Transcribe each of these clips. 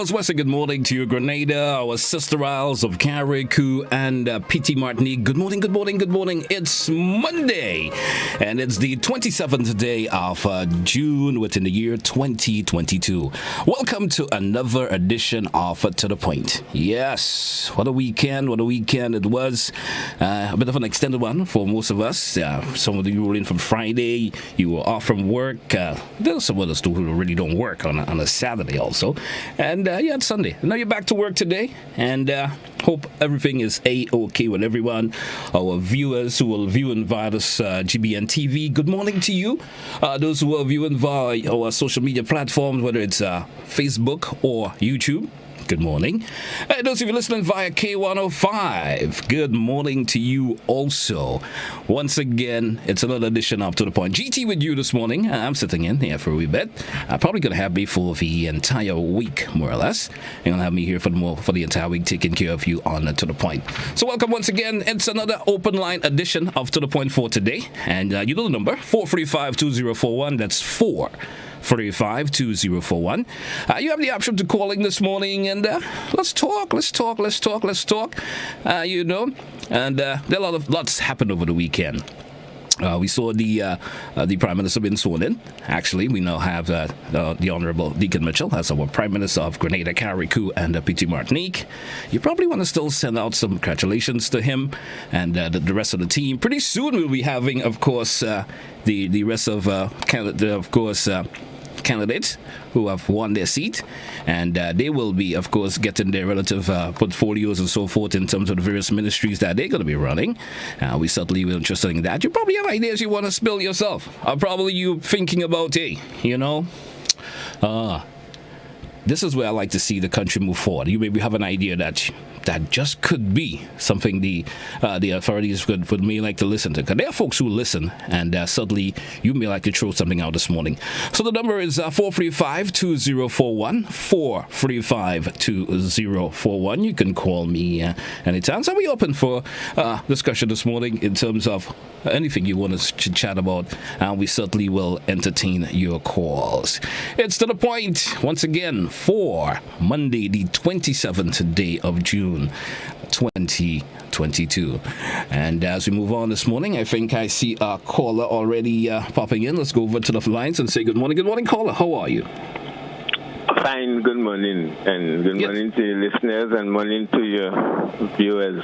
Southwest, good morning to you, Grenada, our sister isles of Carriacou and PT Martinique. Good morning, good morning, good morning. It's Monday, and it's the 27th day of June within the year 2022. Welcome to another edition of To The Point. Yes, what a weekend it was. A bit of an extended one for most of us. Some of you were in from Friday, you were off from work. There's some of us who really don't work on a Saturday also. And it's Sunday. Now you're back to work today, and hope everything is A-OK with everyone. Our viewers who are viewing via this GBN TV, good morning to you. Those who are viewing via our social media platforms, whether it's Facebook or YouTube, good morning. Those of you listening via K105, good morning to you also. Once again, it's another edition of To The Point. GT with you this morning. I'm sitting in here for a wee bit. Probably going to have me for the entire week, more or less. You're going to have me here for the entire week, taking care of you on To The Point. So welcome once again. It's another open line edition of To The Point for today. And you know the number, 435-2041. That's 435-2041. You have the option to calling this morning, and let's talk. And there are lots happened over the weekend. We saw the Prime Minister being sworn in. Actually, we now have the Honorable Deacon Mitchell as our Prime Minister of Grenada, Carriacou, and PT Martinique. You probably want to still send out some congratulations to him and the rest of the team. Pretty soon we'll be having, of course, the rest of Canada, of course, candidates who have won their seat, and they will be, of course, getting their relative portfolios and so forth in terms of the various ministries that they're going to be running. We certainly will be interested in that. You probably have ideas you want to spill yourself. Probably you thinking about, this is where I like to see the country move forward. You maybe have an idea that just could be something the authorities would may like to listen to. Because there are folks who listen, and certainly you may like to throw something out this morning. So the number is 435-2041, 435-2041. You can call me anytime. So we open for discussion this morning in terms of anything you want to chat about, and we certainly will entertain your calls. It's To The Point, once again, for Monday, the 27th day of June, 2022. And as we move on this morning, I think I see a caller already popping in. Let's go over to the lines and say good morning. Good morning, caller. How are you? Fine, good morning. And good morning to your listeners, and morning to your viewers.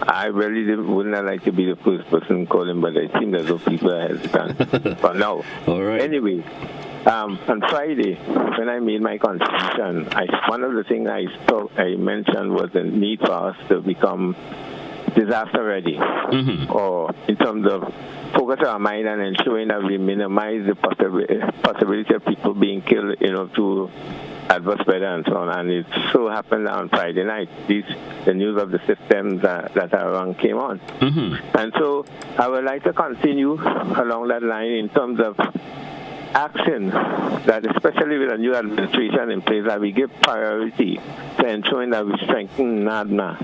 I really wouldn't like to be the first person calling, but it seems as though people are hesitant for now. All right. Anyway, on Friday, when I made my contribution, one of the things I mentioned was the need for us to become disaster ready, or in terms of focus our mind and ensuring that we minimize the possibility of people being killed, through adverse weather and so on. And it so happened on Friday night, the news of the systems that are wrong came on. And so I would like to continue along that line in terms of action, that especially with a new administration in place, that we give priority to ensuring that we strengthen NADMA.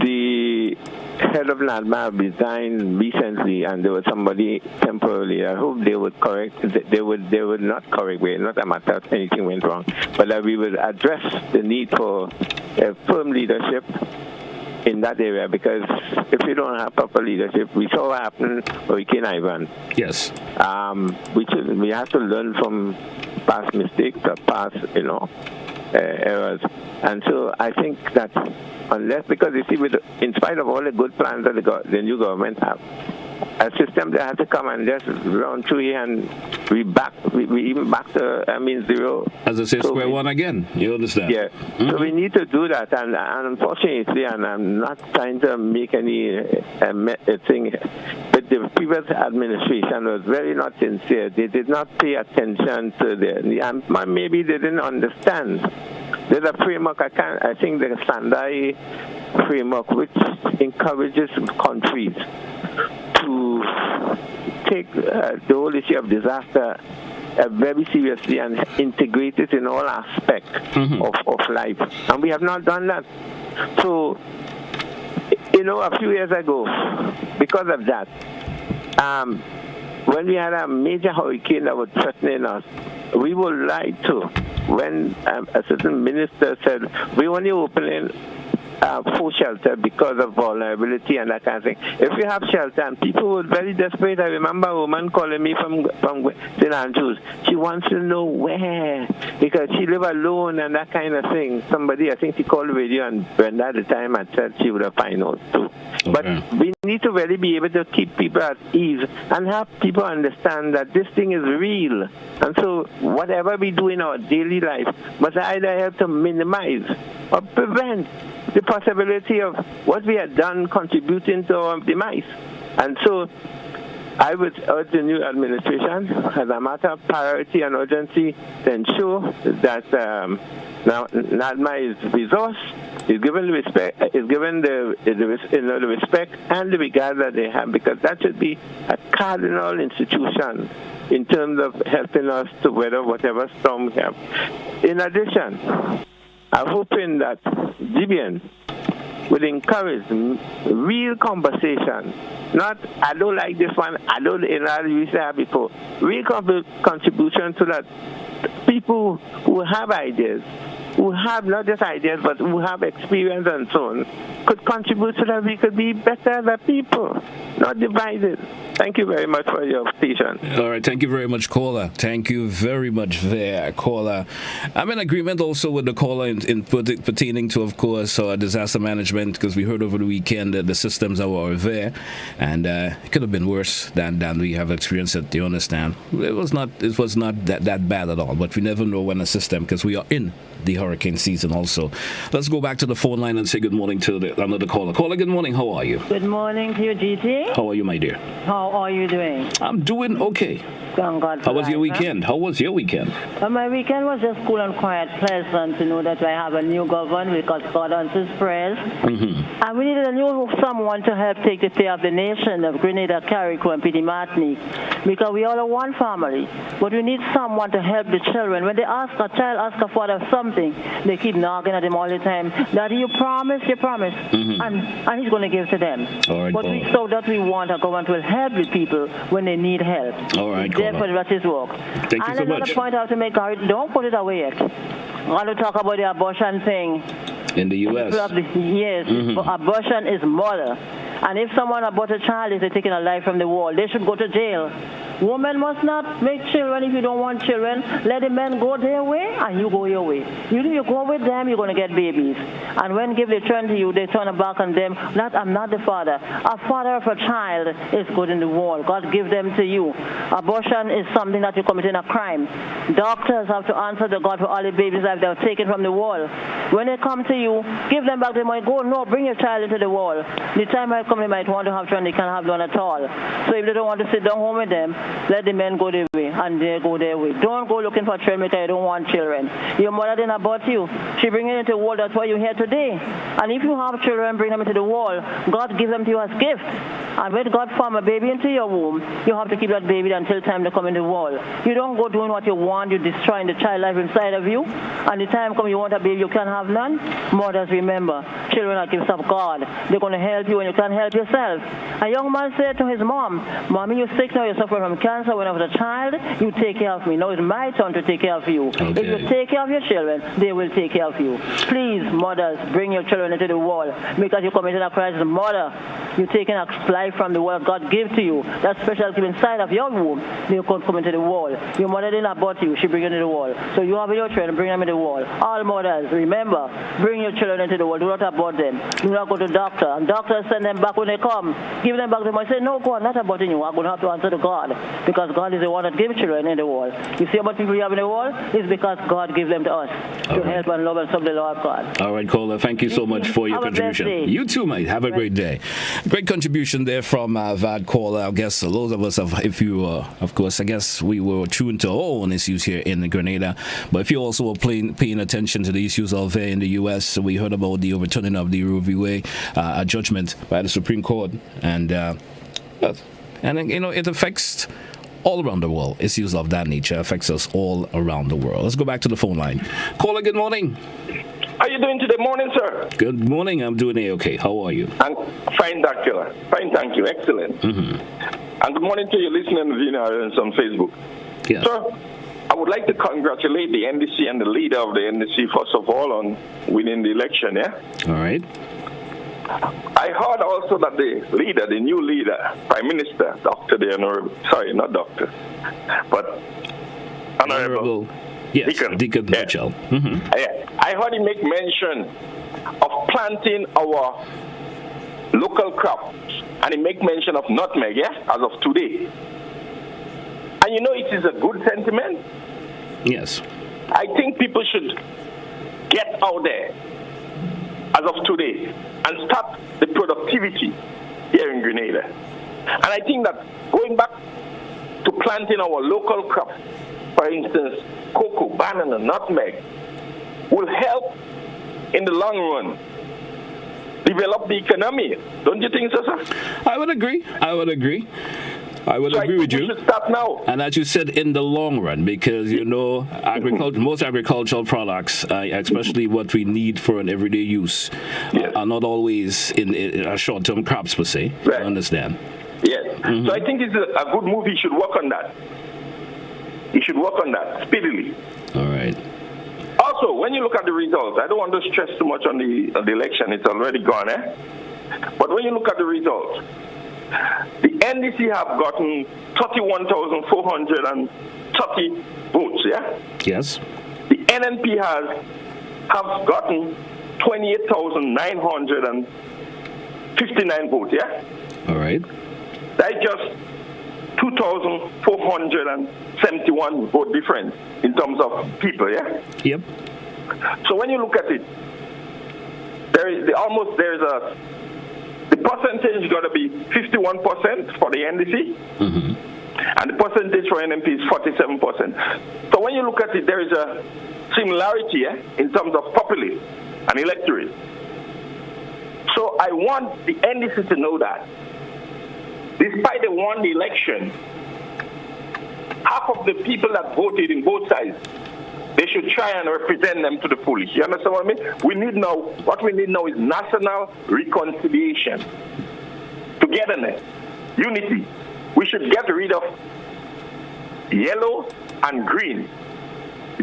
The head of NADMA resigned recently, and there was somebody temporarily. I hope they would correct. They would not correct. Not a matter of anything went wrong, but that we would address the need for firm leadership in that area, because if you don't have proper leadership, we saw what happened with Hurricane Ivan. Yes. We have to learn from past mistakes or past, errors. And so I think that because you see, in spite of all the good plans that the new government have, a system that has to come and just run through here, and we even back to zero. As I say, so square one again. You understand? Yeah. So we need to do that, and unfortunately, and I'm not trying to make any thing, but the previous administration was very not sincere. They did not pay attention to maybe they didn't understand. There's a framework, I think the Sendai framework, which encourages countries to take the whole issue of disaster very seriously and integrate it in all aspects of life. And we have not done that. So, a few years ago, because of that, when we had a major hurricane that was threatening us, we were lied to when a certain minister said, we only opening for shelter because of vulnerability and that kind of thing. If we have shelter, and people were very desperate. I remember a woman calling me from St. Andrews. She wants to know where, because she live alone and that kind of thing. Somebody, I think she called the radio, and Brenda at the time had said she would have found out too. Okay. But we need to really be able to keep people at ease and have people understand that this thing is real. And so whatever we do in our daily life must either help to minimize or prevent the possibility of what we had done contributing to our demise. And so I would urge the new administration, as a matter of priority and urgency, to ensure that NADMA is resourced, is given the respect, is given the respect and the regard that they have, because that should be a cardinal institution in terms of helping us to weather whatever storm we have. In addition, I'm hoping that GBN will encourage real conversation. Not, I don't like this one, I don't, we said before. Real contribution to that people who have ideas, who have not just ideas, but who have experience and so on, could contribute so that we could be better as a people, not divided. Thank you very much for your patience. All right, thank you very much, caller. Thank you very much there, caller. I'm in agreement also with the caller in pertaining to, of course, disaster management, because we heard over the weekend that the systems that were there, and it could have been worse than we have experienced it. Do you understand? It was not that bad at all, but we never know when a system, because we are in the hurricane season also. Let's go back to the phone line and say good morning to another caller. Caller, good morning. How are you? Good morning to you, GT. How are you, my dear? How are you doing? I'm doing okay. Thank God. How was your weekend? How was your weekend? My weekend was just cool and quiet, pleasant to know that I have a new government because God answers prayers. Mm-hmm. And we needed a new someone to help take the care of the nation of Grenada, Carriacou, and Petit Martinique, because we all are one family. But we need someone to help the children. When they ask a child, ask a father something, they keep knocking at him all the time. Daddy, you promise, mm-hmm. and he's going to give to them. All right, but so that we want a government will help the people when they need help. All right, therefore, that's his work. Thank you so much. And another point I have to make, don't put it away yet. I want to talk about the abortion thing. In the U.S.? Yes, mm-hmm. Abortion is murder. And if someone abort a child, if they're taking a life from the world, they should go to jail. Women must not make children if you don't want children. Let the men go their way and you go your way. You go with them, you're going to get babies. And when they turn to you, they turn back on them. I'm not the father. A father of a child is good in the world. God give them to you. Abortion is something that you're committing a crime. Doctors have to answer to God for all the babies that they're taken from the world. When they come to you, give them back the money. Go, no, bring your child into the world. The time might come, they might want to have children, they can't have one at all. So if they don't want to sit down home with them, let the men go their way and they go their way. Don't go looking for children because you don't want children. Your mother didn't abort you. She bring you into the world. That's why you're here today. And if you have children, bring them into the world. God gives them to you as gifts. And when God form a baby into your womb, you have to keep that baby until time to come in the world. You don't go doing what you want. You're destroying the child life inside of you. And the time comes you want a baby, you can't have none. Mothers, remember, children are gifts of God. They're going to help you and you can't help yourself. A young man said to his mom, Mommy, you're sick now. You're suffering from cancer. When I was a child, you take care of me. Now it's my turn to take care of you. Okay. If you take care of your children, they will take care of you. Please, mothers, bring your children into the world because you committed a crisis. Mother, you're taking a life from the world God gave to you. That special gift inside of your womb, they could come into the world. Your mother didn't abort you. She bring you into the world. So you have your children, bring them into the world. All mothers, remember, bring your children into the world. Do not abort them. Do not go to doctor. And doctors send them back when they come. Give them back to them. I say, no, God, not aborting you. I'm going to have to answer to God because God is the one that gives children in the world. You see how much people you have in the world? It's because God gives them to us to help and love and serve the Lord God. All right, caller. Thank you so much for your contribution. You too, mate. Have a great day. Great contribution there from that caller. I guess a lot of us have, if you, of course, I guess we were tuned to our own issues here in Grenada. But if you also were paying attention to the issues out there in the U.S., we heard about the overturning of the Roe v. Wade judgment by the Supreme Court. And it affects all around the world. Issues of that nature affects us all around the world. Let's go back to the phone line. Caller, good morning. How are you doing today morning, sir? Good morning. I'm doing okay. How are you? I'm fine, doctor. Fine, thank you. Excellent. Mm-hmm. And good morning to your listening viewers on Facebook. Yes. Sir, I would like to congratulate the NDC and the leader of the NDC, first of all, on winning the election, yeah? All right. I heard also that the leader, the new leader, Prime Minister, Dr. the Honorable, sorry, not Doctor, but Honorable Yes, Deacon yeah. Mitchell. Mm-hmm. I heard him make mention of planting our local crops, and he make mention of nutmeg, yeah, as of today. And you know it is a good sentiment. Yes. I think people should get out there as of today and start the productivity here in Grenada. And I think that going back to planting our local crops, for instance, cocoa, banana, nutmeg, will help in the long run develop the economy. Don't you think so, sir? I would agree. So agree with you. We should start now. And as you said, in the long run, because, you know, most agricultural products, especially what we need for an everyday use, are not always in short-term crops, per se. Right. I understand. Yes. So I think it's a good move. He should work on that. He should work on that speedily. All right. Also, when you look at the results, I don't want to stress too much on the election. It's already gone, eh? But when you look at the results, the NDC have gotten 31,430 votes, yeah? Yes. The NNP have gotten 28,959 votes, yeah? All right. That's just 2,471 vote difference in terms of people, yeah? Yep. So when you look at it, the percentage is going to be 51% for the NDC, and the percentage for NNP is 47%. So when you look at it, there is a similarity in terms of populace and electorate. So I want the NDC to know that despite they won the election, half of the people that voted in both sides, they should try and represent them to the fullest. You understand what I mean? What we need now is national reconciliation, togetherness, unity. We should get rid of yellow and green.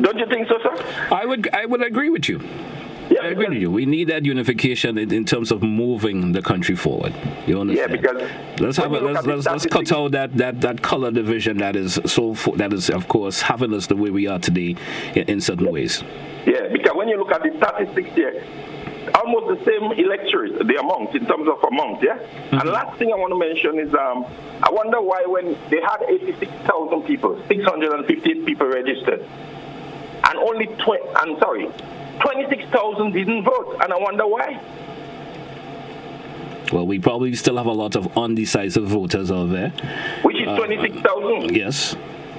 Don't you think so, sir? I would agree with you. Yeah, I agree with you. We need that unification in terms of moving the country forward. You understand? Yeah, because let's cut out that color division that is of course having us the way we are today in certain ways. Yeah, because when you look at the statistics here, almost the same electorate, the amount in terms of amount, yeah. And last thing I want to mention is I wonder why when they had 86,000 people, 658 people registered, and only 26,000 didn't vote, and I wonder why. Well, we probably still have a lot of undecisive voters out there. Which is 26,000. Yes.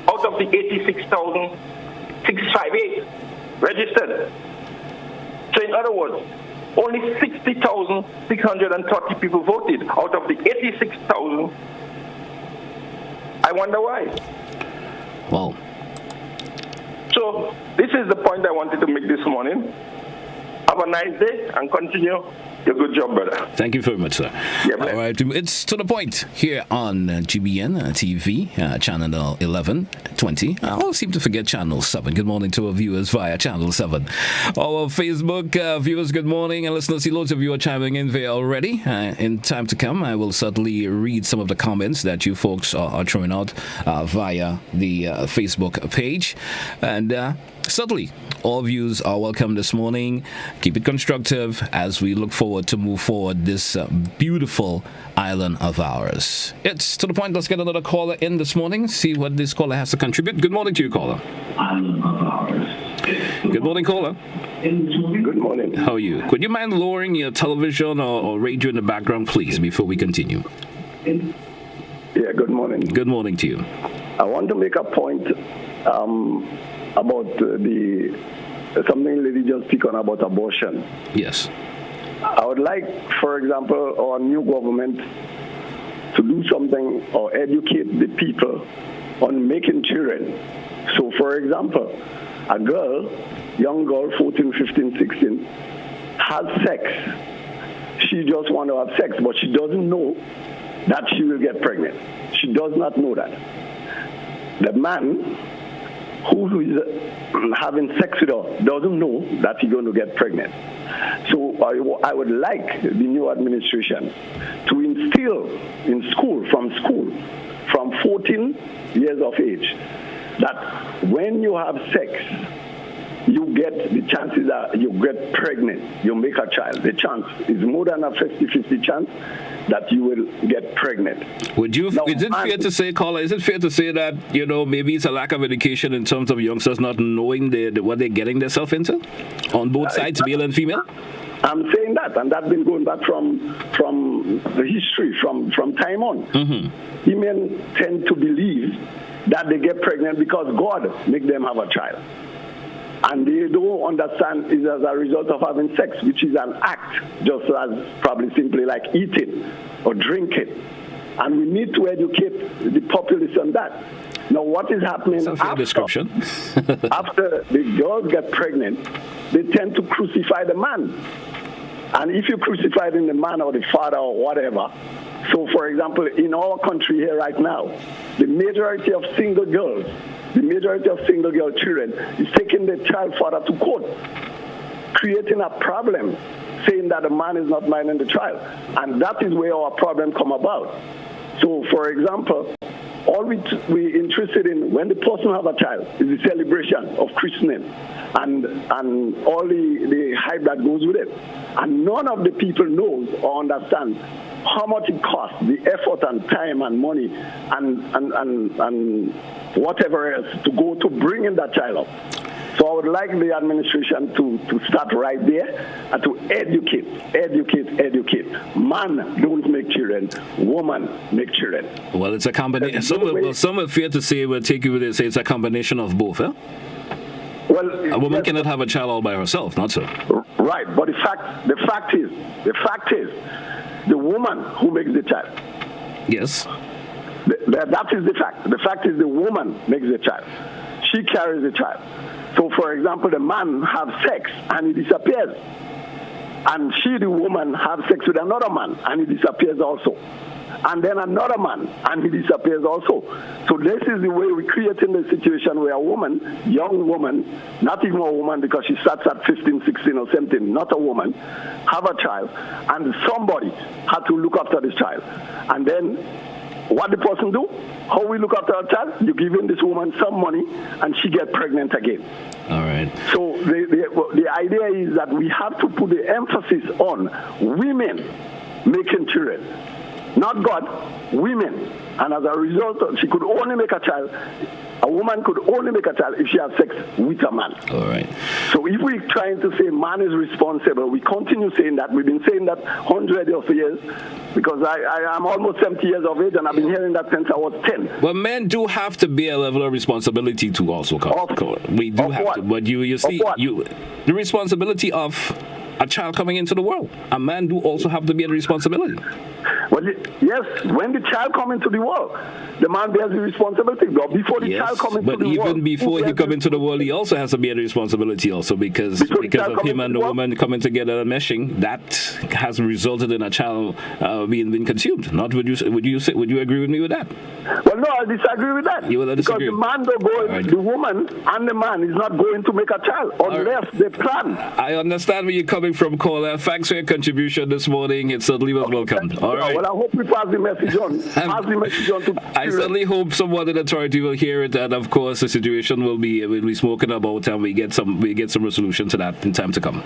Out of the 86,658 registered. So in other words, only 60,630 people voted out of the 86,000. I wonder why. Well. So this is the point I wanted to make this morning. Have a nice day and continue your good job, brother. Thank you very much, sir. Yeah, all right, it's To The Point here on GBN TV, channel 1120. I always seem to forget channel 7. Good morning to our viewers via channel 7. Our Facebook viewers, good morning. And listeners, see loads of you are chiming in there already. In time to come, I will certainly read some of the comments that you folks are throwing out via the Facebook page. And certainly, all views are welcome this morning. Keep it constructive as we look forward to move forward this beautiful island of ours. It's To The Point. Let's get another caller in this morning. See what this caller has to contribute. Good morning to you, caller. Island of ours. Good morning, caller. Good morning. How are you? Could you mind lowering your television or radio in the background, please, before we continue? Yeah, good morning. Good morning to you. I want to make a point about something lady just speak on about abortion. Yes. I would like, for example, our new government to do something or educate the people on making children. So, for example, a young girl, 14, 15, 16, has sex. She just wants to have sex, but she doesn't know that she will get pregnant. she does not know that. The man who is having sex with her doesn't know that he's going to get pregnant. So I would like the new administration to instill in school, from 14 years of age, that when you have sex, you get the chances that you get pregnant, you make a child. The chance is more than a 50-50 chance that you will get pregnant. Is it fair to say, caller, is it fair to say that, maybe it's a lack of education in terms of youngsters not knowing what they're getting themselves into on both sides, male and female? I'm saying that, and that's been going back from the history, from time on. Mm-hmm. Women tend to believe that they get pregnant because God make them have a child. And they don't understand it as a result of having sex, which is an act, just as probably simply like eating or drinking. And we need to educate the populace on that. Now, what is happening after the girls get pregnant, they tend to crucify the man. And if you crucify the man or the father or whatever, so for example, in our country here right now, the majority of single girl children is taking the child father to court, creating a problem, saying that the man is not minding the child. And that is where our problem come about. So, for example, all we interested in when the person have a child is the celebration of christening and all the hype that goes with it. And none of the people knows or understand how much it costs, the effort and time and money and whatever else to go to bring in that child up. So I would like the administration to start right there and to educate. Man don't make children, woman make children. Well, it's a combination. Some will fear to say, will take you to say it's a combination of both, eh? Well, a woman cannot have a child all by herself, not so. Right, but the fact is, the woman who makes the child. Yes. That is the fact. The fact is the woman makes the child. She carries the child. So, for example, the man have sex and he disappears. And she, the woman, have sex with another man and he disappears also. And then another man and he disappears also. So this is the way we're creating the situation where a woman, young woman, not even a woman because she starts at 15, 16 or 17, not a woman, have a child, and somebody had to look after this child. And then what the person do? How we look after our child? You give in this woman some money and she get pregnant again. All right. So the idea is that we have to put the emphasis on women making children. Not God, women. And as a result, she could only make a child. A woman could only make a child if she has sex with a man. All right. So if we're trying to say man is responsible, we continue saying that. We've been saying that hundreds of years because I am almost 70 years of age and I've been hearing that since I was 10. Well, men do have to bear a level of responsibility to also come. We do have to. But you see, the responsibility of a child coming into the world. A man do also have to bear the responsibility. Well, yes, when the child comes into the world, the man bears the responsibility. But before the child comes into the world... But even before he comes into the world, he also has to bear the responsibility also because of him and the woman coming together and meshing, that has resulted in a child being consumed. Not would you agree with me with that? Well, no, I disagree with that. You will disagree. Because the man don't go, the woman and the man is not going to make a child unless they plan. I understand where you're coming from, caller. Thanks for your contribution this morning. It certainly was welcomed. All right. Well, I hope we pass the message on. I certainly hope someone in authority will hear it, and of course, the situation will be spoken about, and we get some resolution to that in time to come.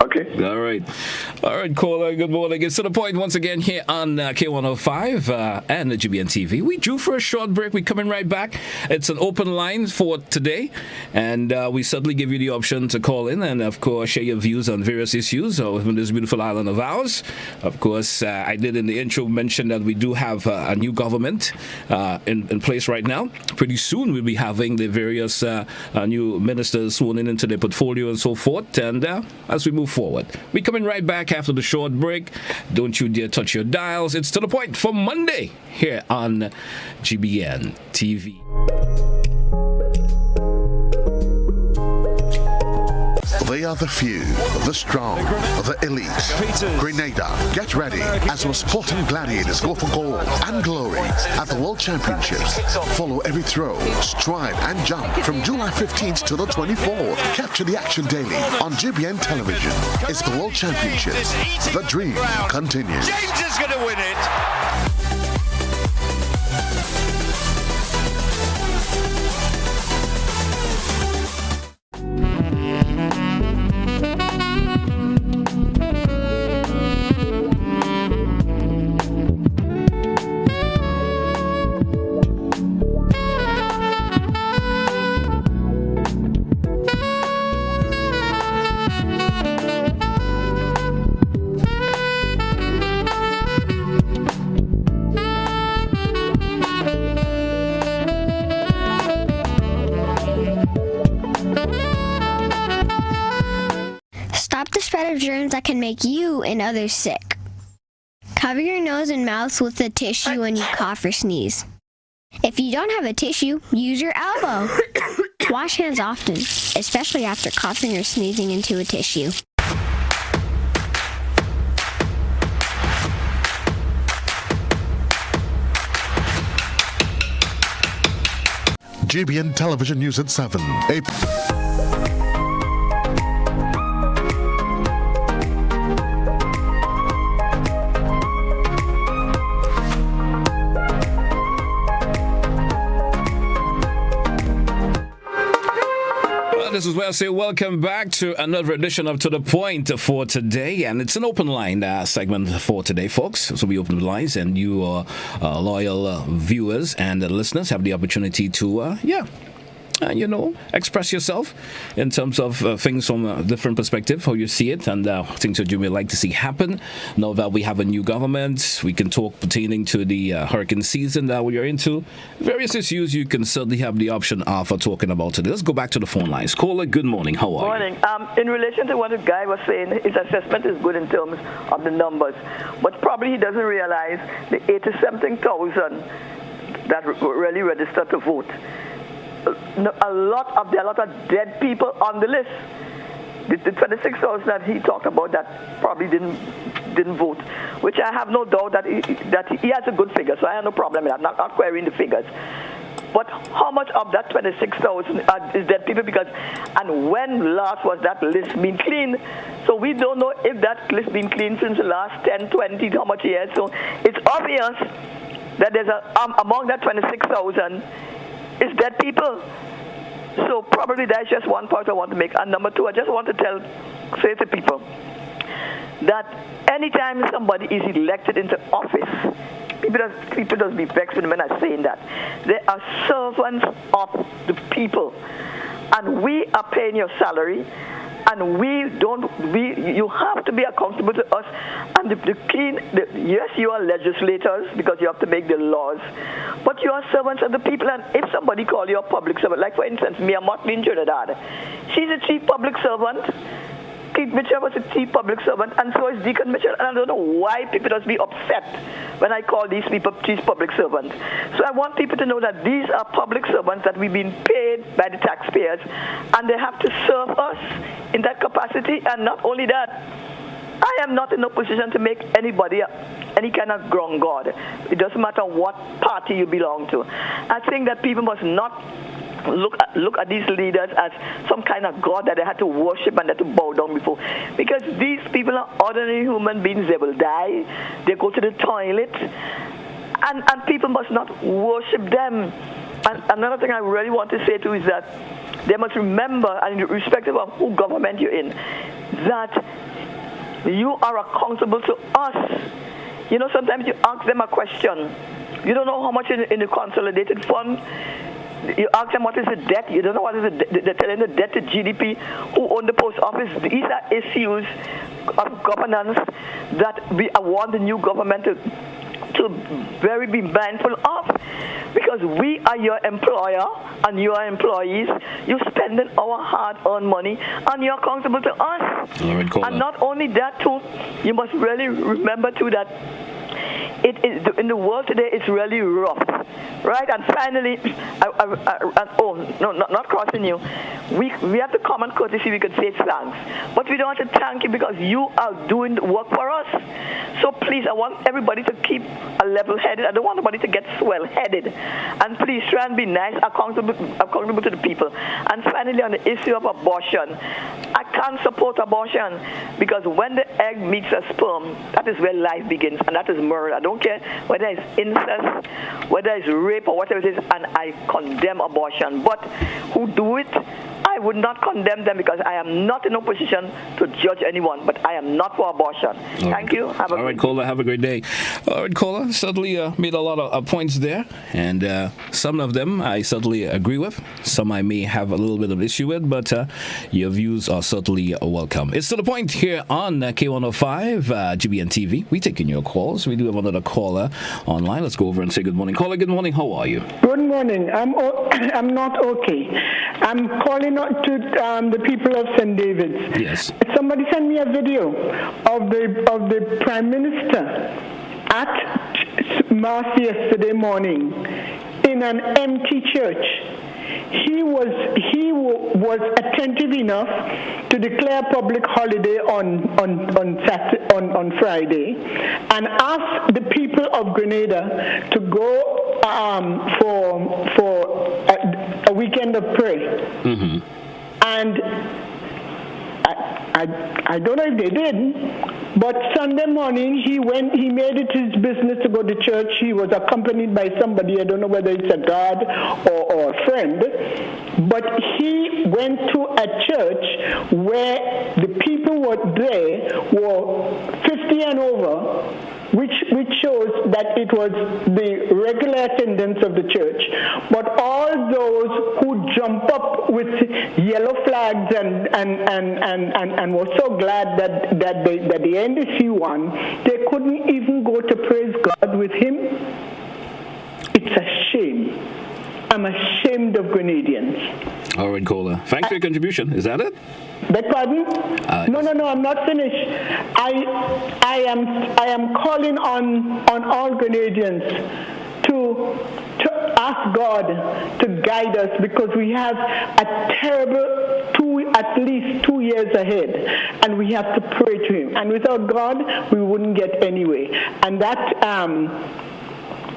Okay. All right, caller. Good morning. It's To The Point once again here on K105 and the GBN TV. We drew for a short break. We're coming right back. It's an open line for today, and we certainly give you the option to call in and, of course, share your views on various issues on this beautiful island of ours. Of course, I did in the intro mention that we do have a new government in place right now. Pretty soon we'll be having the various new ministers sworn into their portfolio and so forth. And as we move forward, we're coming right back after the short break. Don't you dare touch your dials. It's To The Point for Monday here on GBN TV. They are the few, the strong, the elite. Grenada, get ready as our sporting gladiators go for gold and glory at the World Championships. Follow every throw, stride, and jump from July 15th to the 24th. Capture the action daily on GBN Television. It's the World Championships. The dream continues. James is going to win it. Stop the spread of germs that can make you and others sick. Cover your nose and mouth with a tissue when you cough or sneeze. If you don't have a tissue, use your elbow. Wash hands often, especially after coughing or sneezing into a tissue. GBN Television News at 7. This is where I say welcome back to another edition of To The Point for today, and it's an open line segment for today, folks. So we open the lines, and you loyal viewers and listeners have the opportunity to express yourself in terms of things from a different perspective, how you see it, and things that you may like to see happen. Now that we have a new government, we can talk pertaining to the hurricane season that we are into. Various issues you can certainly have the option of talking about today. Let's go back to the phone lines. Caller, good morning. How are you? Morning. In relation to what the guy was saying, his assessment is good in terms of the numbers, but probably he doesn't realize the 80-something thousand that really registered to vote. There are a lot of dead people on the list. The 26,000 that he talked about that probably didn't vote, which I have no doubt that he has a good figure, so I have no problem with that. Not querying the figures. But how much of that 26,000 is dead people? And when last was that list being cleaned? So we don't know if that list been cleaned since the last 10, 20, how much years. So it's obvious that there's among that 26,000 is dead people. So probably that's just one point I want to make. And number two, I just want to say to people that anytime somebody is elected into office, people just be vexed with me when I'm saying that. They are servants of the people. And we are paying your salary. And you have to be accountable to us. And yes, you are legislators because you have to make the laws, but you are servants of the people. And if somebody call you a public servant, like for instance, Mia Motley in Trinidad, she's a chief public servant. Keith Mitchell was a chief public servant, and so is Deacon Mitchell. And I don't know why people just be upset when I call these people chief public servants. So I want people to know that these are public servants that we've been paid by the taxpayers, and they have to serve us in that capacity. And not only that, I am not in a position to make anybody any kind of ground god. It doesn't matter what party you belong to. I think that people must not look at these leaders as some kind of god that they had to worship and they had to bow down before. Because these people are ordinary human beings. They will die. They go to the toilet. And people must not worship them. And another thing I really want to say too is that they must remember, and irrespective of who government you're in, that you are accountable to us. You know, sometimes you ask them a question. You don't know how much in the consolidated fund. You ask them what is the debt. You don't know what is the debt. They're telling the debt to GDP. Who own the post office? These are issues of governance that we want the new government to very be mindful of, because we are your employer and you are employees. You're spending our hard-earned money and you're accountable to us. And not only that too, you must really remember too that in the world today, it's really rough, right? And finally, not crossing you, we have the common courtesy, we could say thanks, but we don't have to thank you because you are doing the work for us. So please, I want everybody to keep a level-headed. I don't want anybody to get swell-headed. And please try and be nice, accountable to the people. And finally, on the issue of abortion, I can't support abortion because when the egg meets a sperm, that is where life begins, and that is murder. I don't care whether it's incest, whether it's rape, or whatever it is, and I condemn abortion. But who do it, I would not condemn them because I am not in a position to judge anyone, but I am not for abortion. Thank you. All right, Kola, have a great day. All right, Kola, certainly made a lot of points there, and some of them I certainly agree with. Some I may have a little bit of issue with, but your views are certainly welcome. It's To The Point here on K105 GBN TV. We taking your calls. We do have another caller online. Let's go over and say good morning. Caller, good morning. How are you? Good morning. I'm not okay. I'm calling out to the people of St. David's. Yes. Somebody sent me a video of the Prime Minister at Mass yesterday morning in an empty church. He was attentive enough to declare public holiday on Friday and ask the people of Grenada to go for a weekend of prayer. Mm-hmm. And I don't know if they did, but Sunday morning he made it his business to go to church. He was accompanied by somebody, I don't know whether it's a guard or a friend, but he went to a church where the people were 50 and over, which shows that it was the regular attendance of the church. But all those who jump up with yellow flags and were so glad that the NDC won, they couldn't even go to praise God with him. It's a shame. I'm ashamed of Grenadians. All right, Kola. Thanks for your contribution. Is that it? Beg pardon? No, I'm not finished. I am calling on all Grenadians to ask God to guide us because we have a terrible at least 2 years ahead, and we have to pray to Him. And without God, we wouldn't get anywhere. And that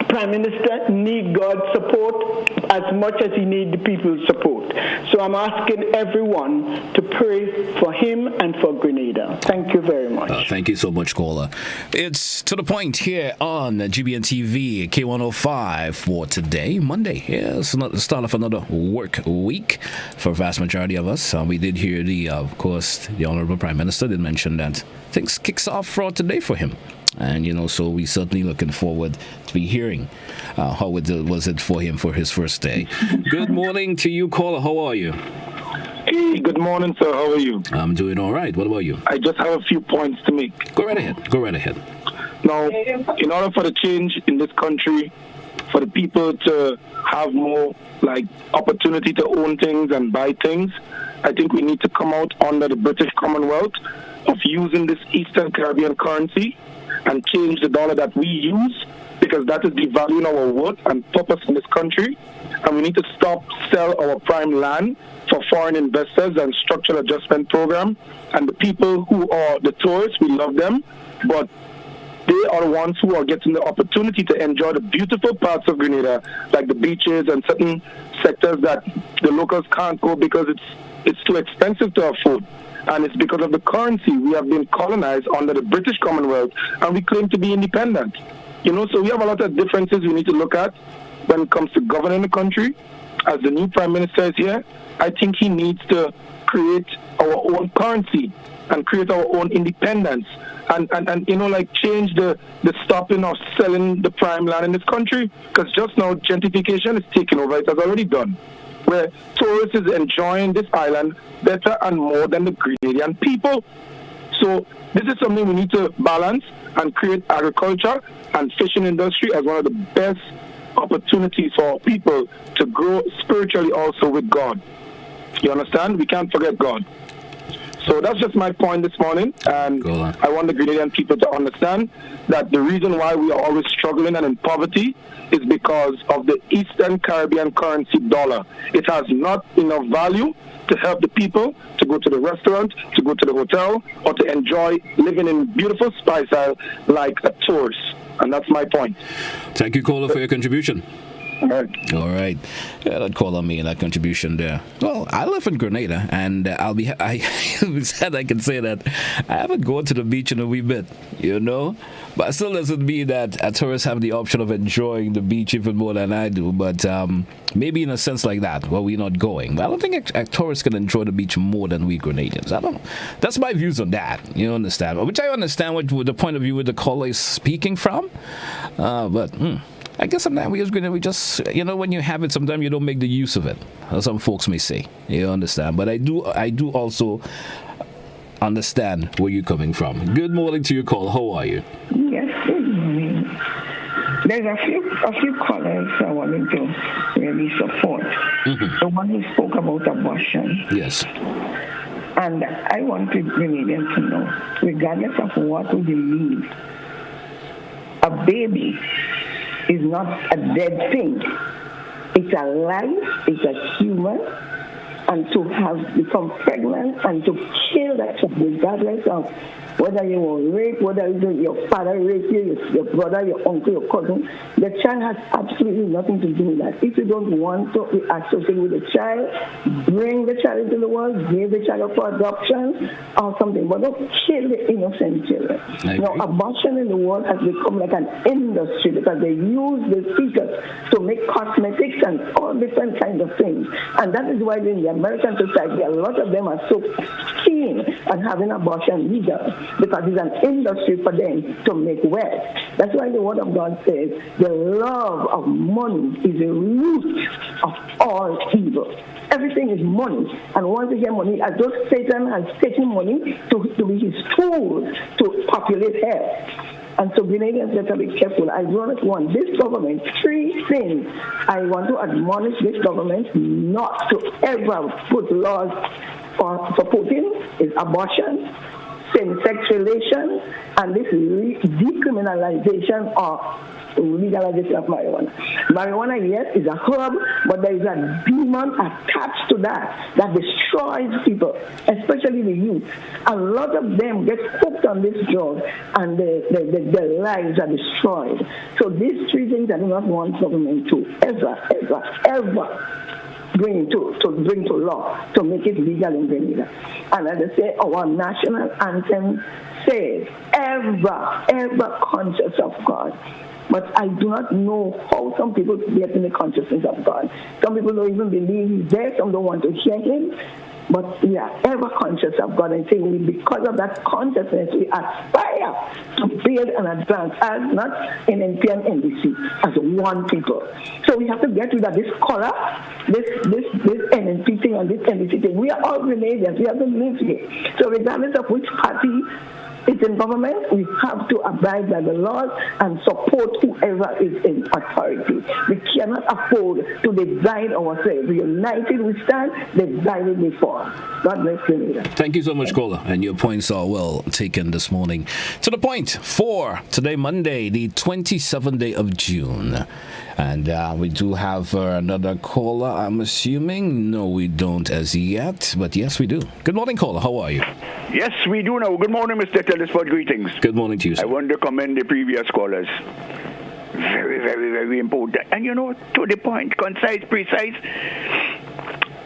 Prime Minister need God's support as much as he needs the people's support. So I'm asking everyone to pray for him and for Grenada. Thank you very much. Thank you so much, Kola. It's To The Point here on GBN TV, K105 for today, Monday. Yeah, it's the start of another work week for a vast majority of us. We did hear of course, the Honorable Prime Minister did mention that things kicks off for today for him. And, so we certainly looking forward to be hearing how was it for him for his first day. Good morning to you, caller. How are you? Hey, good morning, sir. How are you? I'm doing all right. What about you? I just have a few points to make. Go right ahead. Now, in order for the change in this country, for the people to have more, opportunity to own things and buy things, I think we need to come out under the British Commonwealth of using this Eastern Caribbean currency and change the dollar that we use, because that is devaluing our worth and purpose in this country. And we need to stop sell our prime land for foreign investors and structural adjustment program. And the people who are the tourists, we love them, but they are the ones who are getting the opportunity to enjoy the beautiful parts of Grenada, like the beaches and certain sectors that the locals can't go because it's too expensive to afford. And it's because of the currency we have been colonized under the British Commonwealth, and we claim to be independent. So we have a lot of differences we need to look at when it comes to governing the country. As the new Prime Minister is here, I think he needs to create our own currency and create our own independence and change the stopping of selling the prime land in this country, because just now gentrification is taking over. It has already done, where tourists is enjoying this island better and more than the Grenadian people. So this is something we need to balance and create agriculture and fishing industry as one of the best opportunities for people to grow spiritually also with God. You understand? We can't forget God. So that's just my point this morning. And I want the Grenadian people to understand that the reason why we are always struggling and in poverty is because of the Eastern Caribbean currency dollar. It has not enough value to help the people to go to the restaurant, to go to the hotel, or to enjoy living in beautiful Spice Isle like a tourist. And that's my point. Thank you, caller, for your contribution. All right. Yeah, that call on me and that contribution there. Well, I live in Grenada, and I said I can say that I haven't gone to the beach in a wee bit, but it still doesn't mean that tourists have the option of enjoying the beach even more than I do. But maybe in a sense like that, where we're not going. But I don't think tourists can enjoy the beach more than we Grenadians. I don't know. That's my views on that. You understand? Which I understand what the point of view where the caller is speaking from. I guess sometimes we just, when you have it, sometimes you don't make the use of it. As some folks may say. You understand? But I do also understand where you're coming from. Good morning to your call. How are you? Yes, good morning. There's a few callers I wanted to really support. Mm-hmm. The one who spoke about abortion. Yes. And I want Grenadians to know, regardless of what we believe, a baby is not a dead thing. It's a life, it's a human, and to have become pregnant and to kill that child, regardless of whether you were raped, whether your father raped you, your brother, your uncle, your cousin, the child has absolutely nothing to do with that. If you don't want to be associated with the child, bring the child into the world, give the child up for adoption or something, but don't kill the innocent children. Now, abortion in the world has become like an industry because they use the fetus to make cosmetics and all different kinds of things. And that is why in the American society, a lot of them are so keen on having abortion legal, because it's an industry for them to make wealth. That's why the Word of God says the love of money is the root of all evil. Everything is money. And once you hear money, as though Satan has taken money to be his tool to populate hell. And so Grenadians better be careful. I do not want this government, three things I want to admonish this government not to ever put laws for supporting is abortion, same-sex relations, and this decriminalization or legalization of marijuana. Marijuana, yes, is a herb, but there is a demon attached to that destroys people, especially the youth. A lot of them get hooked on this drug, and their lives are destroyed. So these three things I do not want government to ever bring to law to make it legal in Grenada. And as I say, our national anthem says, ever conscious of God. But I do not know how some people get in the consciousness of God. Some people don't even believe He's there. Some don't want to hear Him. But we are ever conscious of God, and saying because of that consciousness, we aspire to build and advance as not NNP and NDC, as one people. So we have to get rid of this color, this NNP thing and this NDC thing. We are all Grenadians. We have to live here. So regardless of which party is in government, we have to abide by the laws and support whoever is in authority. We cannot afford to divide ourselves. We united we stand, divided we fall. God bless you. Thank you so much, caller. And your points are well taken this morning. To the point for today, Monday, the 27th day of June. And we do have another caller, I'm assuming. No, we don't as yet, but yes, we do. Good morning, caller. How are you? Yes, we do now. Good morning, Mr. Telesport. Greetings. Good morning to you, sir. I want to commend the previous callers. Very, very, very important. And to the point, concise, precise,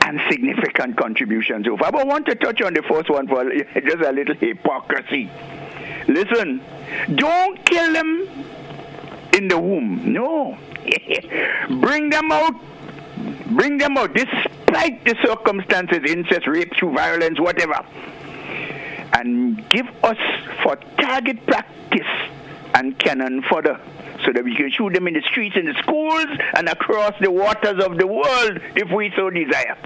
and significant contributions. So I want to touch on the first one for just a little hypocrisy. Listen, don't kill them in the womb. No. Bring them out. Bring them out, despite the circumstances, incest, rape, through violence, whatever. And give us for target practice and cannon fodder so that we can shoot them in the streets, in the schools, and across the waters of the world if we so desire.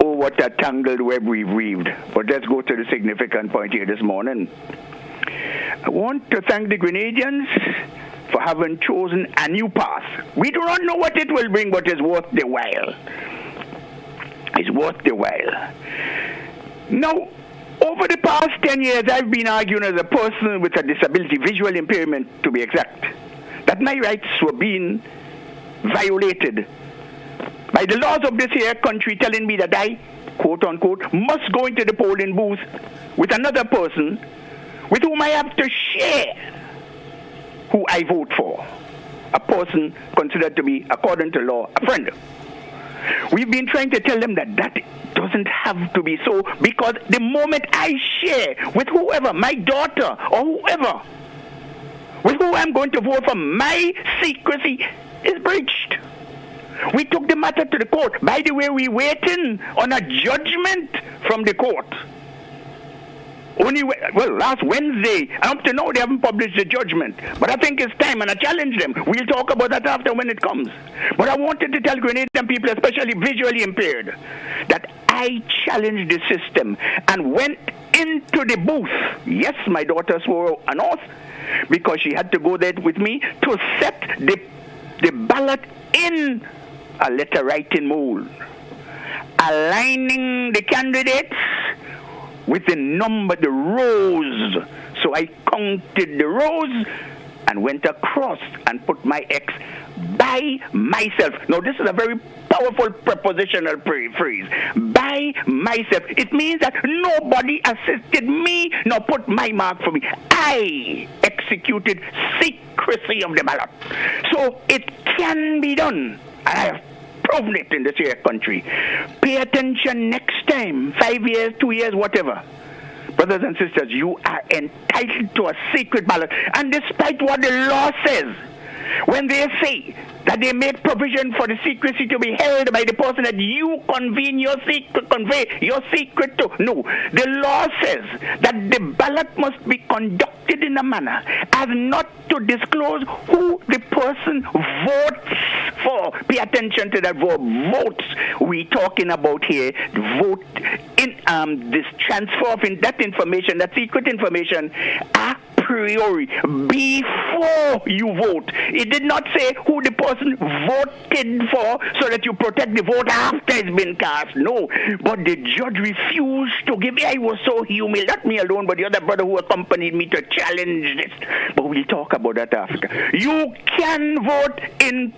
Oh, what a tangled web we've weaved. But let's go to the significant point here this morning. I want to thank the Grenadians for having chosen a new path. We do not know what it will bring, but it's worth the while. It's worth the while. Now, over Over the past 10 years, I've been arguing as a person with a disability, visual impairment to be exact, that my rights were being violated by the laws of this here country, telling me that I, quote unquote, must go into the polling booth with another person with whom I have to share who I vote for. A person considered to be, according to law, a friend. We've been trying to tell them that that doesn't have to be so, because the moment I share with whoever, my daughter or whoever, with who I'm going to vote for, my secrecy is breached. We took the matter to the court. By the way, we're waiting on a judgment from the court. Last Wednesday, up to now they haven't published the judgment. But I think it's time, and I challenge them. We'll talk about that after when it comes. But I wanted to tell Grenadian people, especially visually impaired, that I challenged the system and went into the booth. Yes, my daughter swore an oath because she had to go there with me to set the ballot in a letter writing mold, aligning the candidates with the number, the rows. So I counted the rows and went across and put my X by myself. Now this is a very powerful prepositional phrase. By myself. It means that nobody assisted me nor put my mark for me. I executed secrecy of the ballot. So it can be done. I have proven it in this here country. Pay attention next time, 5 years, 2 years, whatever. Brothers and sisters, you are entitled to a secret ballot. And despite what the law says, when they say that they make provision for the secrecy to be held by the person that you convey your secret to. No, the law says that the ballot must be conducted in a manner as not to disclose who the person votes for. Pay attention to that verb, votes. We talking about here vote in this transfer of that information, that secret information, a priori, before you vote. It did not say who the person voted for so that you protect the vote after it's been cast. No, but the judge refused to give me. I was so humiliated, not me alone, but the other brother who accompanied me to challenge this. But we'll talk about that after. You can vote in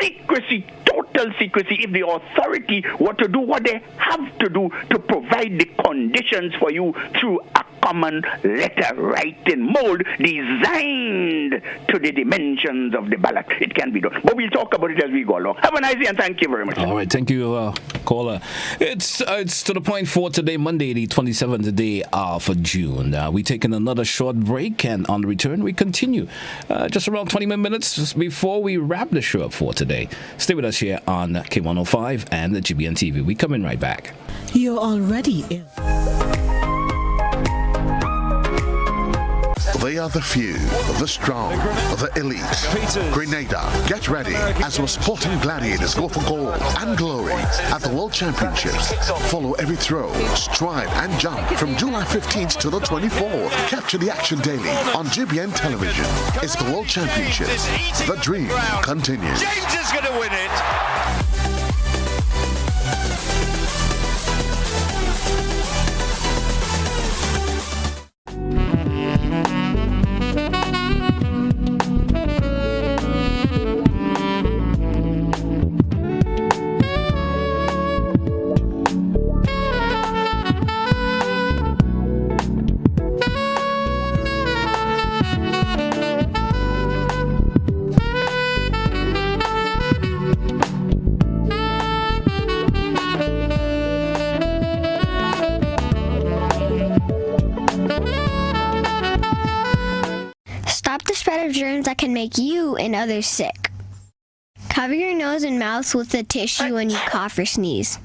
secrecy, total secrecy, if the authority were to do what they have to do to provide the conditions for you through a common letter writing mold designed to the dimensions of the ballot. It can be done. But we'll talk about it as we go along. Have a nice day and thank you very much. All right, thank you, caller. It's to the point for today, Monday, the 27th day of June. We're taking another short break, and on the return, we continue. Just around 20 minutes just before we wrap the show up for today. Stay with us here on K105 and the GBN TV. We're coming right back. You're already in. They are the few, the strong, the elite. Grenada, get ready as our sporting gladiators go for gold and glory at the World Championships. Follow every throw, stride and jump from July 15th to the 24th. Capture the action daily on GBN television. It's the World Championships. The dream continues. James is going to win it. Germs that can make you and others sick. Cover your nose and mouth with a tissue when you cough or sneeze.